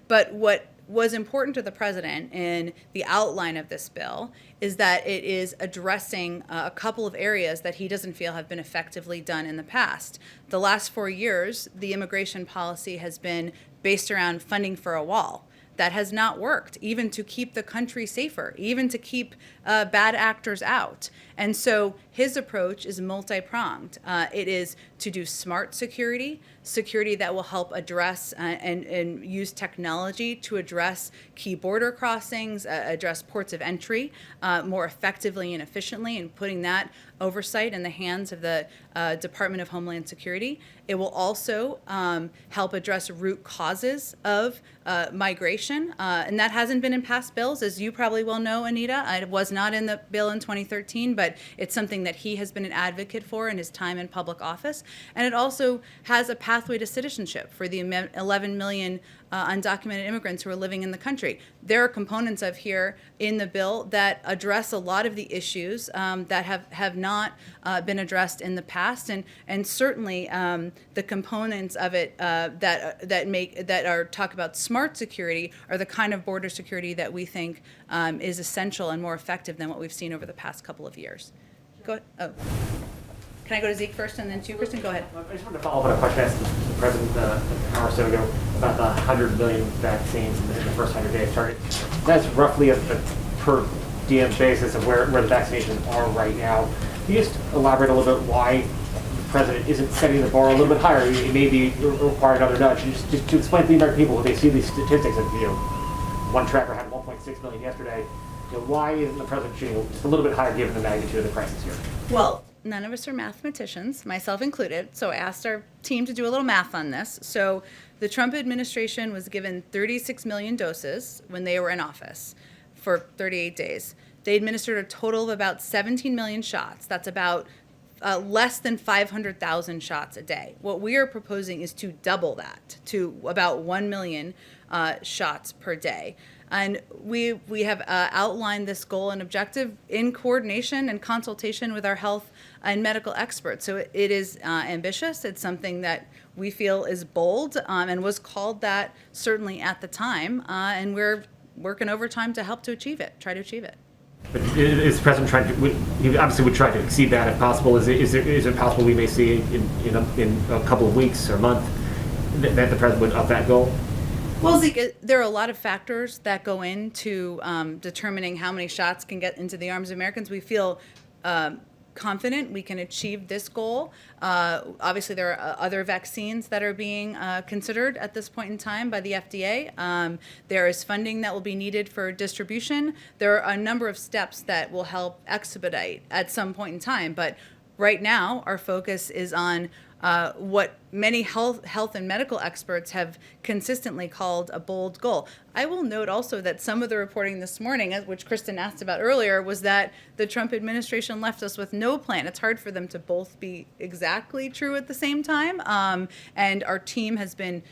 A: But what was important to the president in the outline of this bill is that it is addressing a couple of areas that he doesn't feel have been effectively done in the past. The last 4 years, the immigration policy has been based around funding for a wall. That has not worked, even to keep the country safer, even to keep bad actors out. And so his approach is multi-pronged. It is to do smart security that will help address and use technology to address key border crossings, address ports of entry more effectively and efficiently, and putting that oversight in the hands of the Department of Homeland Security. It will also help address root causes of migration, and that hasn't been in past bills, as you probably well know, Anita. It was not in the bill in 2013, but it's something that he has been an advocate for in his time in public office. And it also has a pathway to citizenship for the 11 million undocumented immigrants who are living in the country. There are components of here in the bill that address a lot of the issues that have not been addressed in the past, and certainly the components of it that are talk about smart security are the kind of border security that we think is essential and more effective than what we've seen over the past couple of years. Go ahead. Oh. Can I go to Zeke first and then to you, Kristen? Go ahead.
E: I just wanted to follow up on a question I asked the President an hour or so ago about the 100 million vaccines in the first 100 days target. That's roughly a per diem basis of where the vaccinations are right now. Can you just elaborate a little bit why the President isn't setting the bar a little bit higher? It may be require another nudge. Just to explain to the American people when they see these statistics of, one tracker had 1.6 million yesterday. Why isn't the President shooting just a little bit higher given the magnitude of the crisis here?
A: Well, none of us are mathematicians, myself included, so I asked our team to do a little math on this. So the Trump administration was given 36 million doses when they were in office for 38 days. They administered a total of about 17 million shots. That's about less than 500,000 shots a day. What we are proposing is to double that to about 1 million shots per day. And we have outlined this goal and objective in coordination and consultation with our health and medical experts. So it is ambitious. It's something that we feel is bold and was called that certainly at the time. And we're working overtime to help to achieve it, try to achieve it.
E: But is the President trying to, he obviously would try to exceed that if possible. Is it possible we may see in a couple of weeks or month that the President would up that goal?
A: Well, Zeke, there are a lot of factors that go into determining how many shots can get into the arms of Americans. We feel confident we can achieve this goal. Obviously, there are other vaccines that are being considered at this point in time by the FDA. There is funding that will be needed for distribution. There are a number of steps that will help expedite at some point in time. But right now, our focus is on what many health and medical experts have consistently called a bold goal. I will note also that some of the reporting this morning, which Kristen asked about earlier, was that the Trump administration left us with no plan. It's hard for them to both be exactly true at the same time. And our team has been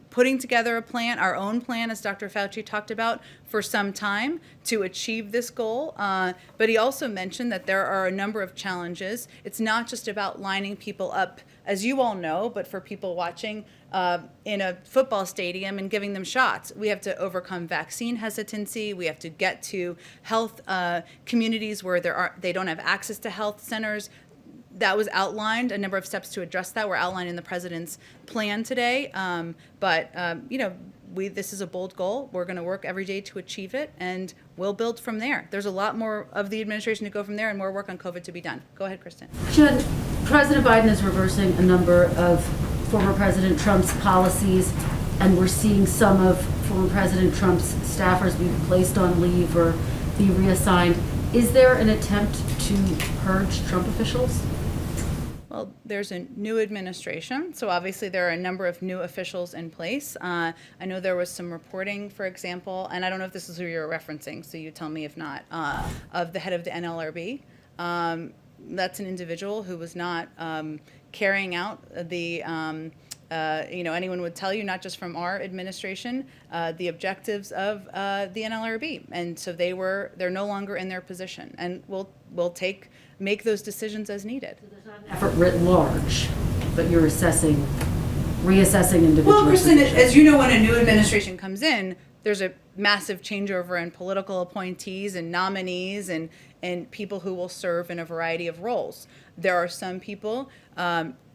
A: putting together a plan, our own plan, as Dr. Fauci talked about, for some time to achieve this goal. But he also mentioned that there are a number of challenges. It's not just about lining people up, as you all know, but for people watching in a football stadium and giving them shots. We have to overcome vaccine hesitancy. We have to get to health communities where they don't have access to health centers. that was outlined. A number of steps to address that were outlined in the president's plan today. This is a bold goal. We're going to work every day to achieve it, and we'll build from there. There's a lot more of the administration to go from there, and more work on COVID to be done. Go ahead, Kristen.
D: Jen, President Biden is reversing a number of former President Trump's policies, and we're seeing some of former President Trump's staffers be placed on leave or be reassigned. Is there an attempt to purge Trump officials?
A: Well, there's a new administration, so obviously there are a number of new officials in place. I know there was some reporting, for example, and I don't know if this is who you're referencing, so you tell me if not, of the head of the NLRB. That's an individual who was not carrying out the, anyone would tell you, not just from our administration, the objectives of the NLRB. And so they're no longer in their position, and we'll make those decisions as needed.
D: So there's not an effort writ large, but you're reassessing individuals.
A: Well, Kristen, as you know, when a new administration comes in, there's a massive changeover in political appointees and nominees and people who will serve in a variety of roles. There are some people,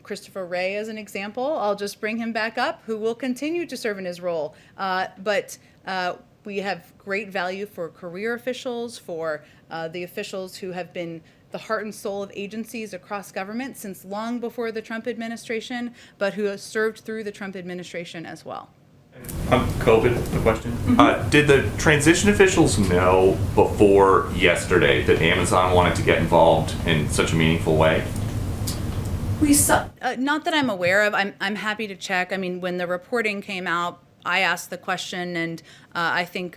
A: Christopher Wray as an example, I'll just bring him back up, who will continue to serve in his role. But we have great value for career officials, for the officials who have been the heart and soul of agencies across government since long before the Trump administration, but who have served through the Trump administration as well.
C: On COVID, the question. Did the transition officials know before yesterday that Amazon wanted to get involved in such a meaningful way?
A: We saw, not that I'm aware of. I'm happy to check. I mean, when the reporting came out, I asked the question, and I think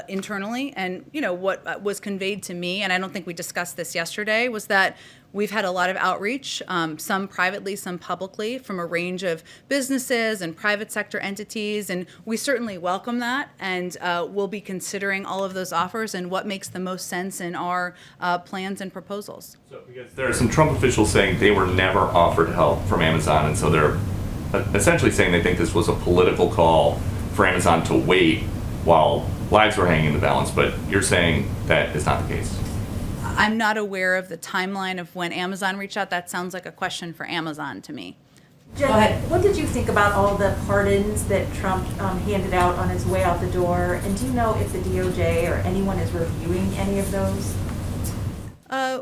A: internally, and what was conveyed to me, and I don't think we discussed this yesterday, was that we've had a lot of outreach, some privately, some publicly, from a range of businesses and private sector entities, and we certainly welcome that, and we'll be considering all of those offers and what makes the most sense in our plans and proposals.
C: So, because there are some Trump officials saying they were never offered help from Amazon, and so they're essentially saying they think this was a political call for Amazon to wait while lives were hanging in the balance, but you're saying that is not the case.
A: I'm not aware of the timeline of when Amazon reached out. That sounds like a question for Amazon to me.
G: Jen,
A: Go ahead.
G: what did you think about all the pardons that Trump handed out on his way out the door? And do you know if the DOJ or anyone is reviewing any of those?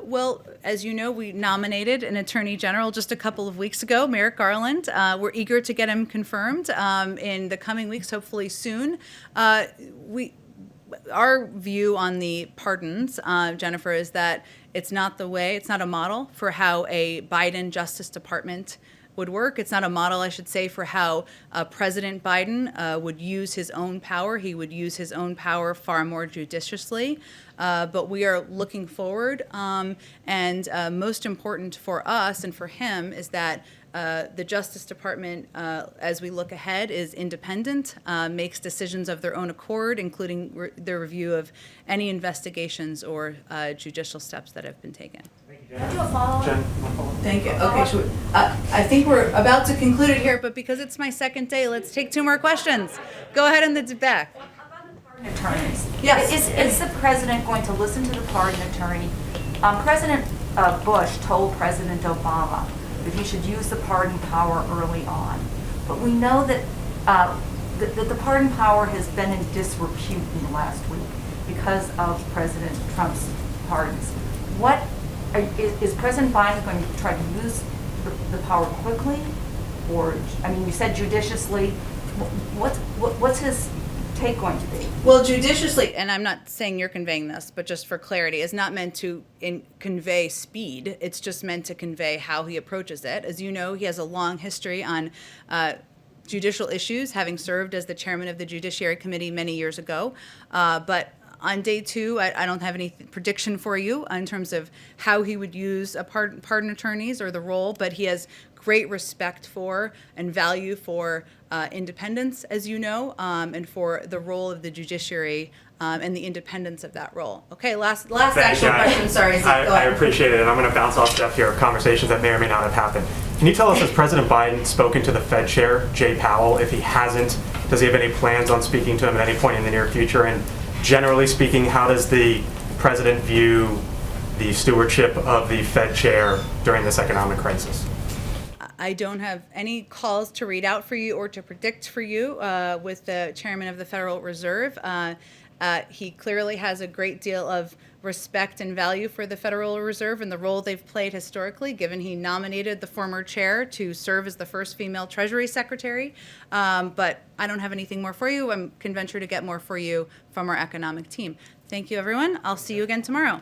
A: Well, as you know, we nominated an attorney general just a couple of weeks ago, Merrick Garland. We're eager to get him confirmed in the coming weeks, hopefully soon. Our view on the pardons, Jennifer, is that it's not a model for how a Biden Justice Department would work. It's not a model, I should say, for how President Biden would use his own power. He would use his own power far more judiciously. But we are looking forward, and most important for us and for him is that the Justice Department, as we look ahead, is independent, makes decisions of their own accord, including the review of any investigations or judicial steps that have been taken.
G: Can I do a follow-up?
I: Jen,
A: Thank you. Okay, I think we're about to conclude it here, but because it's my second day, let's take two more questions. Go ahead in the back.
K: Attorneys.
A: Yes.
K: Is the president going to listen to the pardon attorney? President Bush told President Obama that he should use the pardon power early on. But we know that the pardon power has been in disrepute in the last week because of President Trump's pardons. Is President Biden going to try to use the power quickly? Or, I mean, you said judiciously. What's his take going to be?
A: Well, judiciously, and I'm not saying you're conveying this, but just for clarity, is not meant to convey speed. It's just meant to convey how he approaches it. As you know, he has a long history on judicial issues, having served as the chairman of the Judiciary Committee many years ago. But on day two, I don't have any prediction for you in terms of how he would use pardon attorneys or the role, but he has great respect for and value for independence, as you know, and for the role of the judiciary and the independence of that role. Okay, last actual question. Sorry, Zeke, go
I: I
A: ahead.
I: appreciate it, and I'm going to bounce off stuff here, conversations that may or may not have happened. Can you tell us, has President Biden spoken to the Fed chair, Jay Powell? If he hasn't, does he have any plans on speaking to him at any point in the near future? And generally speaking, how does the president view
O: the stewardship of the Fed chair during this economic crisis?
A: I don't have any calls to read out for you or to predict for you with the chairman of the Federal Reserve. He clearly has a great deal of respect and value for the Federal Reserve and the role they've played historically, given he nominated the former chair to serve as the first female Treasury Secretary. But I don't have anything more for you. I can venture to get more for you from our economic team. Thank you, everyone. I'll see you again tomorrow.